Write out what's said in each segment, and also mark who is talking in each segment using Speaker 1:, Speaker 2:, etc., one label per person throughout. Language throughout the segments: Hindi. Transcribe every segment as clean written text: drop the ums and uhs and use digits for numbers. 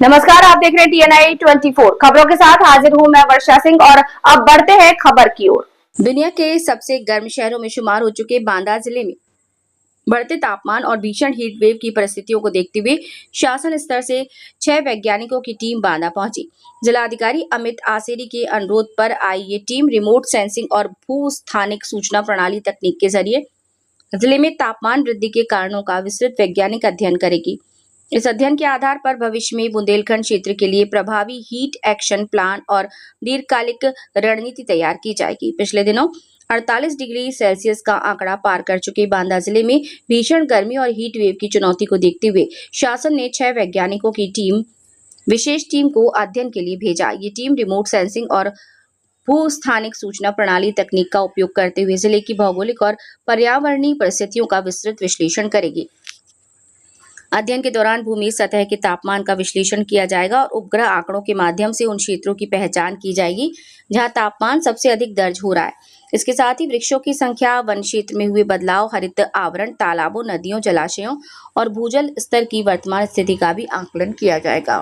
Speaker 1: नमस्कार, आप देख रहे हैं TNI 24 खबरों के साथ हाजिर हूं मैं वर्षा सिंह। और अब बढ़ते हैं खबर की ओर। दुनिया के सबसे गर्म शहरों में शुमार हो चुके बांदा जिले में बढ़ते तापमान और भीषण हीट वेव की परिस्थितियों को देखते हुए शासन स्तर से 6 वैज्ञानिकों की टीम बांदा पहुंची। जिलाधिकारी अमित आसेरी के अनुरोध पर आई ये टीम रिमोट सेंसिंग और भू स्थानिक सूचना प्रणाली तकनीक के जरिए जिले में तापमान वृद्धि के कारणों का विस्तृत वैज्ञानिक अध्ययन करेगी। इस अध्ययन के आधार पर भविष्य में बुंदेलखंड क्षेत्र के लिए प्रभावी हीट एक्शन प्लान और दीर्घकालिक रणनीति तैयार की जाएगी। पिछले दिनों 48 डिग्री सेल्सियस का आंकड़ा पार कर चुके बांदा जिले में भीषण गर्मी और हीट वेव की चुनौती को देखते हुए शासन ने 6 वैज्ञानिकों की विशेष टीम को अध्ययन के लिए भेजा। ये टीम रिमोट सेंसिंग और भू स्थानिक सूचना प्रणाली तकनीक का उपयोग करते हुए जिले की भौगोलिक और पर्यावरणीय परिस्थितियों का विस्तृत विश्लेषण करेगी। अध्ययन के दौरान भूमि सतह के तापमान का विश्लेषण किया जाएगा और उपग्रह आंकड़ों के माध्यम से उन क्षेत्रों की पहचान की जाएगी जहां तापमान सबसे अधिक दर्ज हो रहा है। इसके साथ ही वृक्षों की संख्या, वन क्षेत्र में हुए बदलाव, हरित आवरण, तालाबों, नदियों, जलाशयों और भूजल स्तर की वर्तमान स्थिति का भी आंकलन किया जाएगा।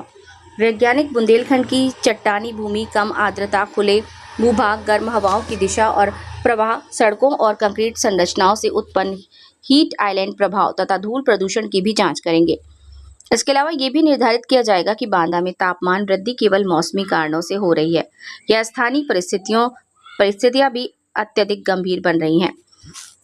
Speaker 1: वैज्ञानिक बुंदेलखंड की चट्टानी भूमि, कम आर्द्रता, खुले भूभाग, गर्म हवाओं की दिशा और प्रवाह, सड़कों और कंक्रीट संरचनाओं से उत्पन्न हीट आइलैंड प्रभाव तथा धूल प्रदूषण की भी जांच करेंगे। इसके अलावा ये भी निर्धारित किया जाएगा कि बांदा में तापमान वृद्धि केवल मौसमी कारणों से हो रही है या स्थानीय परिस्थितियां भी अत्यधिक गंभीर बन रही हैं।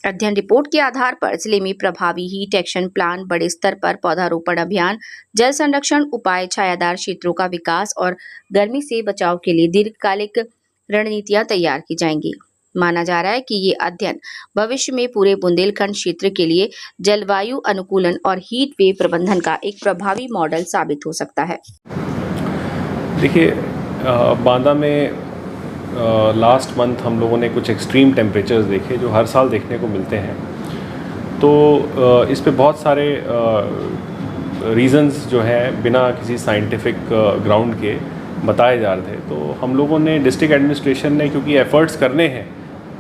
Speaker 1: अध्ययन रिपोर्ट के आधार पर जिले में प्रभावी हीट एक्शन प्लान, बड़े स्तर पर पौधारोपण अभियान, जल संरक्षण उपाय, छायादार क्षेत्रों का विकास और गर्मी से बचाव के लिए दीर्घकालिक रणनीतियां तैयार की जाएंगी। माना जा रहा है कि ये अध्ययन भविष्य में पूरे बुंदेलखंड क्षेत्र के लिए जलवायु अनुकूलन और हीट वेव प्रबंधन का एक प्रभावी मॉडल साबित हो सकता है।
Speaker 2: देखिए, बांदा में लास्ट मंथ हम लोगों ने कुछ एक्सट्रीम टेम्परेचर्स देखे जो हर साल देखने को मिलते हैं। तो इस पे बहुत सारे रीज़न्स जो हैं बिना किसी साइंटिफिक ग्राउंड के बताए जा रहे थे। तो हम लोगों ने, डिस्ट्रिक्ट एडमिनिस्ट्रेशन ने, क्योंकि एफ़र्ट्स करने हैं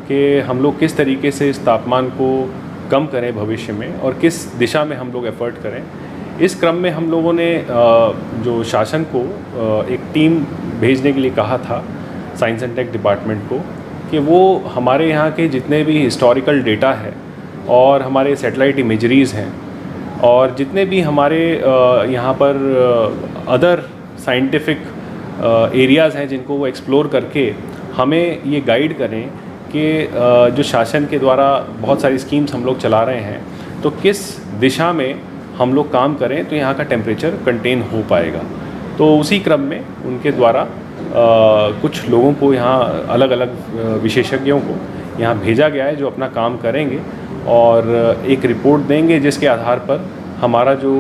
Speaker 2: कि हम लोग किस तरीके से इस तापमान को कम करें भविष्य में और किस दिशा में हम लोग एफ़र्ट करें, इस क्रम में हम लोगों ने जो शासन को एक टीम भेजने के लिए कहा था, साइंस एंड टेक डिपार्टमेंट को, कि वो हमारे यहाँ के जितने भी हिस्टोरिकल डेटा है और हमारे सैटेलाइट इमेजरीज़ हैं और जितने भी हमारे यहाँ पर अदर साइंटिफिक एरियाज़ हैं जिनको वो एक्सप्लोर करके हमें ये गाइड करें कि जो शासन के द्वारा बहुत सारी स्कीम्स हम लोग चला रहे हैं, तो किस दिशा में हम लोग काम करें तो यहाँ का टेम्परेचर कंटेन हो पाएगा। तो उसी क्रम में उनके द्वारा कुछ लोगों को यहाँ, अलग अलग विशेषज्ञों को यहाँ भेजा गया है जो अपना काम करेंगे और एक रिपोर्ट देंगे जिसके आधार पर हमारा जो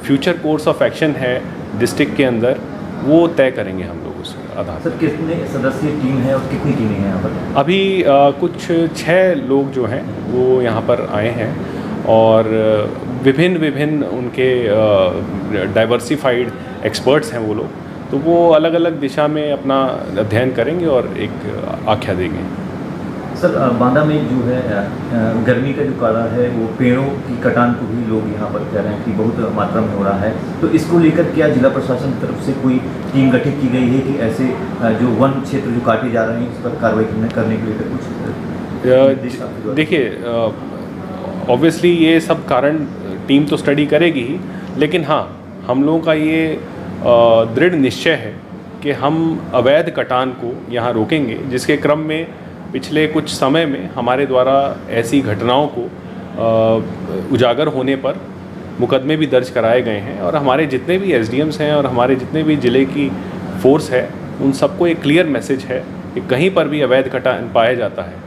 Speaker 2: फ्यूचर कोर्स ऑफ एक्शन है डिस्ट्रिक्ट के अंदर वो तय करेंगे हम लोग उस आधार पर।
Speaker 3: सर, कितने सदस्यीय टीम है और कितनी टीमें हैं यहाँ पर?
Speaker 2: अभी कुछ 6 लोग जो हैं वो यहाँ पर आए हैं और विभिन्न उनके डाइवर्सिफाइड एक्सपर्ट्स हैं वो लोग। तो वो अलग अलग दिशा में अपना अध्ययन करेंगे और एक आख्या देंगे।
Speaker 3: सर, बांदा में जो है गर्मी का जो कारण है वो पेड़ों की कटान को भी लोग यहाँ पर कह रहे हैं कि बहुत मात्रा में हो रहा है। तो इसको लेकर क्या जिला प्रशासन की तरफ से कोई टीम गठित की गई है कि ऐसे जो वन क्षेत्र जो काटे जा रहे हैं इस पर कार्रवाई करने के लिए कुछ?
Speaker 2: देखिए, ऑब्वियसली ये सब कारण टीम तो स्टडी करेगी ही, लेकिन हाँ, हम लोगों का ये दृढ़ निश्चय है कि हम अवैध कटान को यहाँ रोकेंगे, जिसके क्रम में पिछले कुछ समय में हमारे द्वारा ऐसी घटनाओं को उजागर होने पर मुकदमे भी दर्ज कराए गए हैं और हमारे जितने भी एसडीएम्स हैं और हमारे जितने भी ज़िले की फोर्स है उन सबको एक क्लियर मैसेज है कि कहीं पर भी अवैध कटान पाया जाता है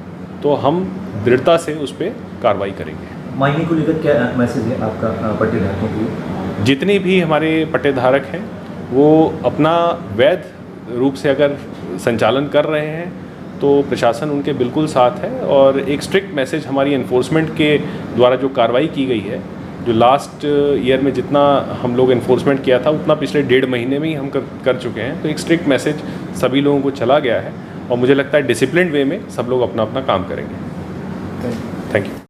Speaker 2: तो हम दृढ़ता से उस पर कार्रवाई करेंगे।
Speaker 3: मायने को लेकर क्या मैसेज है आपका पट्टेधारकों के लिए?
Speaker 2: जितने भी हमारे पट्टेधारक हैं वो अपना वैध रूप से अगर संचालन कर रहे हैं तो प्रशासन उनके बिल्कुल साथ है और एक स्ट्रिक्ट मैसेज हमारी एनफोर्समेंट के द्वारा जो कार्रवाई की गई है, जो लास्ट ईयर में जितना हम लोग एनफोर्समेंट किया था उतना पिछले 1.5 महीने में ही हम कर चुके हैं। तो एक स्ट्रिक्ट मैसेज सभी लोगों को चला गया है और मुझे लगता है डिसिप्लिन्ड वे में सब लोग अपना अपना काम करेंगे। Thank you.